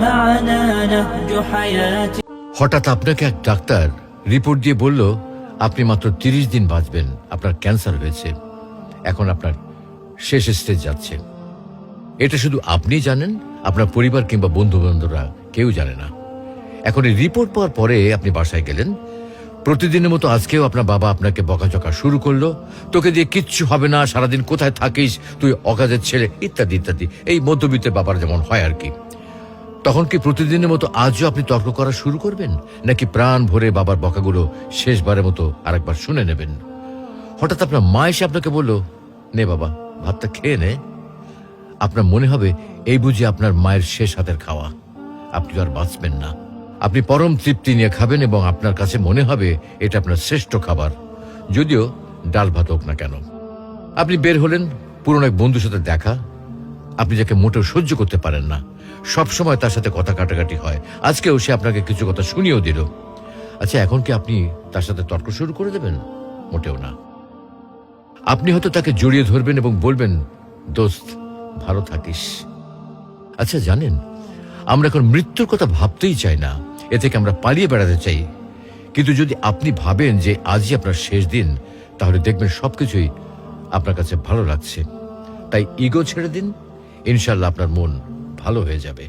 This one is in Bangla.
معنا نهج حياة. হঠাৎ আপনাকে এক ডাক্তার রিপোর্ট দিয়ে বলল আপনি মাত্র 30 দিন বাঁচবেন, আপনার ক্যান্সার হয়েছে, এখন আপনার শেষ স্টেজ যাচ্ছে। এটা শুধু আপনি জানেন, আপনার পরিবার কিংবা বন্ধু বান্ধবরা কেউ জানে না। এখন এই রিপোর্ট পাওয়ার পরে আপনি বাসায় গেলেন, প্রতিদিনের মতো আজকেও আপনার বাবা আপনাকে বকাঝকা শুরু করলো, তোকে দিয়ে কিচ্ছু হবে না, সারাদিন কোথায় থাকিস, তুই অকাজের ছেলে, ইত্যাদি ইত্যাদি। এই মধ্যবিত্তের বাবার যেমন হয় আর কি। তখন কি প্রতিদিনের মতো আজও আপনি তর্ক করা শুরু করবেন, নাকি প্রাণ ভরে বাবার বকাগুলো শেষবারের মতো আরেকবার শুনে নেবেন? হঠাৎ আপনার মা এসে আপনাকে বলল, নে বাবা ভাতটা খেয়ে নে। আপনার মনে হবে এই বুঝি আপনার মায়ের শেষ হাতের খাওয়া, আপনি আর বাঁচবেন না। আপনি পরম তৃপ্তি নিয়ে খাবেন এবং আপনার কাছে মনে হবে এটা আপনার শ্রেষ্ঠ খাবার, যদিও ডাল ভাত হোক না কেন। আপনি বের হলেন, পুরনো এক বন্ধুর সাথে দেখা, আপনি যাকে মোটেও সহ্য করতে পারেন না, সবসময় তার সাথে কথা কাটাকাটি হয়, আজকেও সে আপনাকে কিছু কথা শুনিয়েও দিল। আচ্ছা, এখন কি আপনি তার সাথে তর্ক শুরু করে দেবেন? মোটেও না। আপনি হয়তো তাকে জড়িয়ে ধরবেন এবং বলবেন, দোস্ত ভালো থাকিস। আচ্ছা জানেন, আমরা এখন মৃত্যুর কথা ভাবতেই চাই না, এ থেকে আমরা পালিয়ে বেড়াতে চাই। কিন্তু যদি আপনি ভাবেন যে আজই আপনার শেষ দিন, তাহলে দেখবেন সবকিছুই আপনার কাছে ভালো লাগছে। তাই ইগো ছেড়ে দিন, ইনশাল্লাহ আপনার মন ভালো হয়ে যাবে।